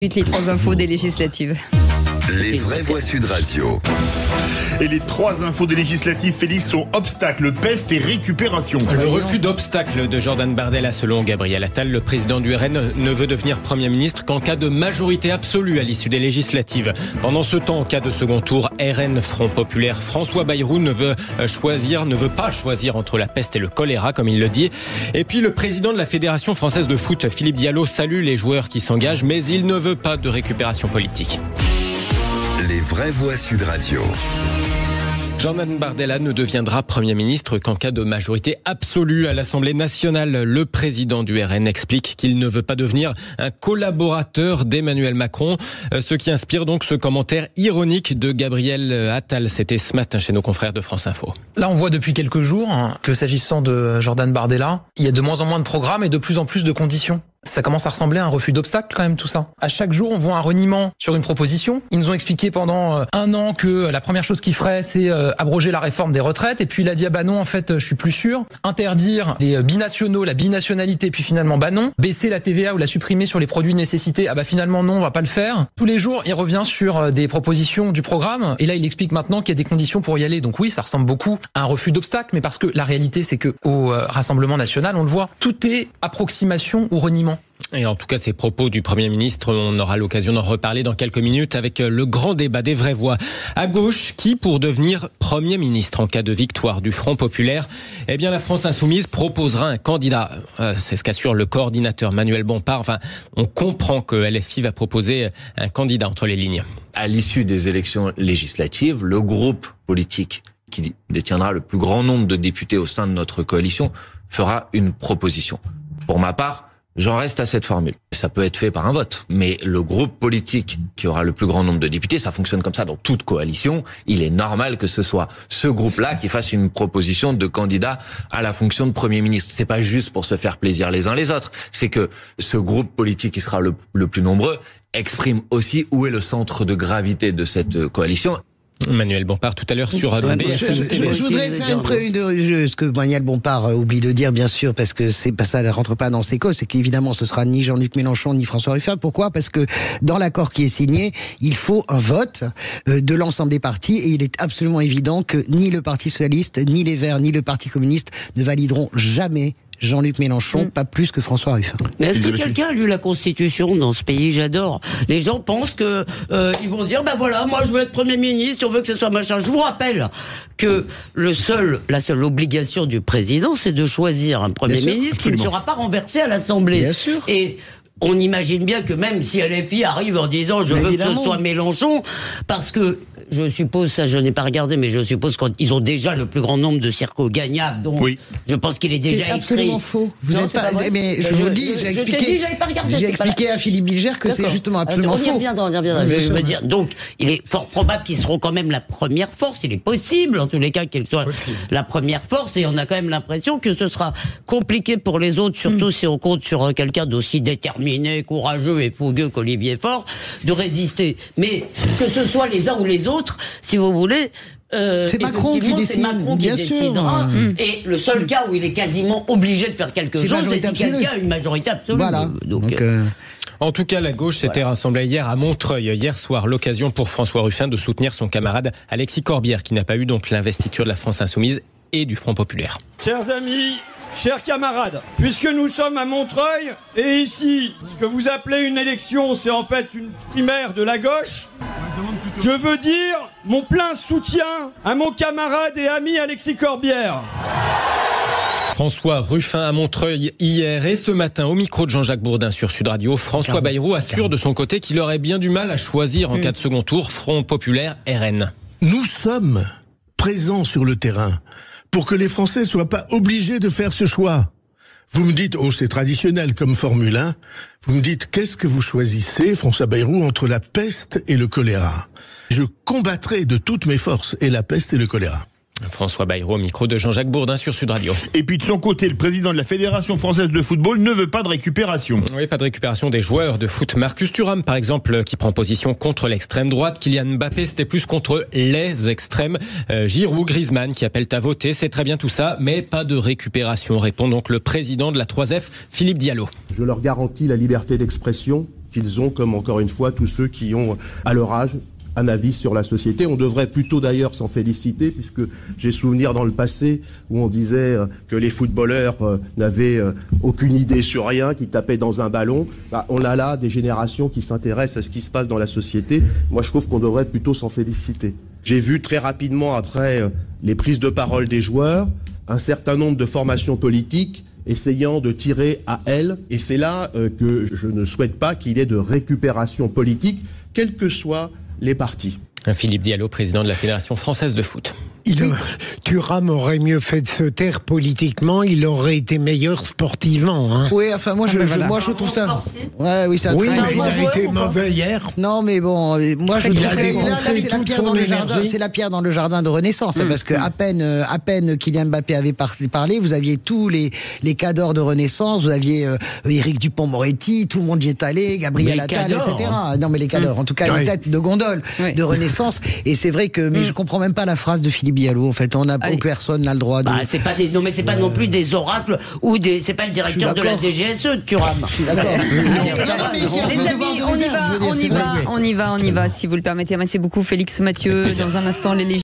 Les 3 infos des législatives. Les vraies voix Sud Radio. Et les 3 infos des législatives, Félix, sont obstacles, peste et récupération. Le refus d'obstacle de Jordan Bardella, selon Gabriel Attal, le président du RN ne veut devenir Premier ministre qu'en cas de majorité absolue à l'issue des législatives. Pendant ce temps, en cas de second tour, RN, Front Populaire, François Bayrou ne veut pas choisir entre la peste et le choléra, comme il le dit. Et puis le président de la Fédération française de foot, Philippe Diallo, salue les joueurs qui s'engagent, mais il ne veut pas de récupération politique. Les vraies voix Sud Radio. Jordan Bardella ne deviendra Premier ministre qu'en cas de majorité absolue à l'Assemblée nationale. Le président du RN explique qu'il ne veut pas devenir un collaborateur d'Emmanuel Macron, ce qui inspire donc ce commentaire ironique de Gabriel Attal. C'était ce matin chez nos confrères de France Info. Là, on voit depuis quelques jours que s'agissant de Jordan Bardella, il y a de moins en moins de programmes et de plus en plus de conditions. Ça commence à ressembler à un refus d'obstacle quand même tout ça. À chaque jour, on voit un reniement sur une proposition. Ils nous ont expliqué pendant 1 an que la première chose qu'il ferait, c'est abroger la réforme des retraites. Et puis il a dit ah bah non, en fait, je suis plus sûr. Interdire les binationaux, la binationalité, puis finalement bah non. Baisser la TVA ou la supprimer sur les produits de nécessité, ah bah finalement non, on va pas le faire. Tous les jours, il revient sur des propositions du programme. Et là, il explique maintenant qu'il y a des conditions pour y aller. Donc oui, ça ressemble beaucoup à un refus d'obstacle, mais parce que la réalité, c'est que au Rassemblement national, on le voit, tout est approximation ou reniement. Et en tout cas, ces propos du Premier ministre, on aura l'occasion d'en reparler dans quelques minutes avec le grand débat des vraies voix. À gauche, qui pour devenir Premier ministre en cas de victoire du Front Populaire? Eh bien, la France Insoumise proposera un candidat. C'est ce qu'assure le coordinateur Manuel Bompard. Enfin, on comprend que LFI va proposer un candidat entre les lignes. À l'issue des élections législatives, le groupe politique qui détiendra le plus grand nombre de députés au sein de notre coalition fera une proposition. Pour ma part, j'en reste à cette formule. Ça peut être fait par un vote, mais le groupe politique qui aura le plus grand nombre de députés, ça fonctionne comme ça dans toute coalition. Il est normal que ce soit ce groupe-là qui fasse une proposition de candidat à la fonction de Premier ministre. C'est pas juste pour se faire plaisir les uns les autres. C'est que ce groupe politique qui sera le plus nombreux exprime aussi où est le centre de gravité de cette coalition. Manuel Bompard tout à l'heure sur BFM TV. Je voudrais faire ce que Manuel Bompard oublie de dire, bien sûr, parce que ça ne rentre pas dans ses causes, c'est qu'évidemment ce sera ni Jean-Luc Mélenchon ni François Ruffin. Pourquoi ? Parce que dans l'accord qui est signé, il faut un vote de l'ensemble des partis et il est absolument évident que ni le Parti socialiste, ni les Verts, ni le Parti communiste ne valideront jamais Jean-Luc Mélenchon, pas plus que François Ruffin. Mais est-ce que quelqu'un a lu la Constitution dans ce pays? J'adore. Les gens pensent que ils vont dire bah voilà, moi je veux être Premier ministre, on veut que ce soit machin. Je vous rappelle que la seule obligation du président, c'est de choisir un Premier ministre qui ne sera pas renversé à l'Assemblée. Bien sûr. Et on imagine bien que même si LFI arrive en disant je veux que ce soit Mélenchon, parce que je suppose, ça je n'ai pas regardé, mais je suppose qu'ils ont déjà le plus grand nombre de circos gagnables, donc je pense qu'il est déjà écrit. C'est absolument faux. Vous êtes pas, mais je vous dis, j'ai expliqué à Philippe Bilger que c'est justement absolument faux. On y reviendra. Je veux dire, donc il est fort probable qu'ils seront quand même la première force. Il est possible, en tous les cas, qu'ils soient la première force, et on a quand même l'impression que ce sera compliqué pour les autres, surtout si on compte sur quelqu'un d'aussi déterminé, courageux et fougueux qu'Olivier Faure, de résister. Mais que ce soit les uns ou les autres, si vous voulez, c'est Macron qui décide, bien sûr. Et le seul cas où il est quasiment obligé de faire quelque chose, c'est si quelqu'un a une majorité absolue. Voilà. En tout cas, la gauche s'était rassemblée hier à Montreuil. Hier soir, l'occasion pour François Ruffin de soutenir son camarade Alexis Corbière, qui n'a pas eu donc l'investiture de la France Insoumise et du Front Populaire. Chers amis, chers camarades, puisque nous sommes à Montreuil, et ici, ce que vous appelez une élection, c'est en fait une primaire de la gauche, je veux dire mon plein soutien à mon camarade et ami Alexis Corbière. François Ruffin à Montreuil hier et ce matin au micro de Jean-Jacques Bourdin sur Sud Radio, François Bayrou assure de son côté qu'il aurait bien du mal à choisir en cas de second tour Front Populaire RN. Nous sommes présents sur le terrain pour que les Français soient pas obligés de faire ce choix. Vous me dites, c'est traditionnel comme Formule 1. Vous me dites, qu'est-ce que vous choisissez, François Bayrou, entre la peste et le choléra? Je combattrai de toutes mes forces et la peste et le choléra. François Bayrou au micro de Jean-Jacques Bourdin sur Sud Radio. Et puis de son côté, le président de la Fédération française de football ne veut pas de récupération. Oui, pas de récupération des joueurs de foot. Marcus Thuram, par exemple, qui prend position contre l'extrême droite. Kylian Mbappé, c'était plus contre les extrêmes. Giroud, Griezmann, qui appellent à voter. C'est très bien tout ça, mais pas de récupération, répond donc le président de la 3F, Philippe Diallo. Je leur garantis la liberté d'expression qu'ils ont, comme encore une fois tous ceux qui ont à leur âge un avis sur la société. On devrait plutôt d'ailleurs s'en féliciter, puisque j'ai souvenir dans le passé où on disait que les footballeurs n'avaient aucune idée sur rien, qui tapaient dans un ballon. On a là des générations qui s'intéressent à ce qui se passe dans la société. Moi, je trouve qu'on devrait plutôt s'en féliciter. J'ai vu très rapidement, après les prises de parole des joueurs, un certain nombre de formations politiques essayant de tirer à elles. Et c'est là que je ne souhaite pas qu'il y ait de récupération politique, quels que soient les partis. Philippe Diallo, président de la Fédération française de foot. Thuram aurait mieux fait de se taire politiquement, il aurait été meilleur sportivement. Hein. Oui, enfin, moi, je trouve ça. Ouais, oui, ça. Oui, mais il a été mauvais hier. Non, mais bon, moi, je trouve là, c'est la pierre dans le jardin. C'est la pierre dans le jardin de Renaissance, parce que à peine Kylian Mbappé avait parlé, vous aviez tous les cadors de Renaissance, vous aviez Éric Dupond-Moretti, tout le monde y est allé, Gabriel Attal, etc. Non, mais les cadors, en tout cas, les têtes de gondole de Renaissance. Et c'est vrai que, mais je comprends même pas la phrase de Philippe Diallo. En fait, personne n'a le droit de. C'est pas non, mais c'est pas non plus des oracles ou c'est pas le directeur de la DGSE, Thuram. Je suis d'accord. Les amis, on y va. Si vous le permettez. Merci beaucoup, Félix Mathieu. Dans un instant, les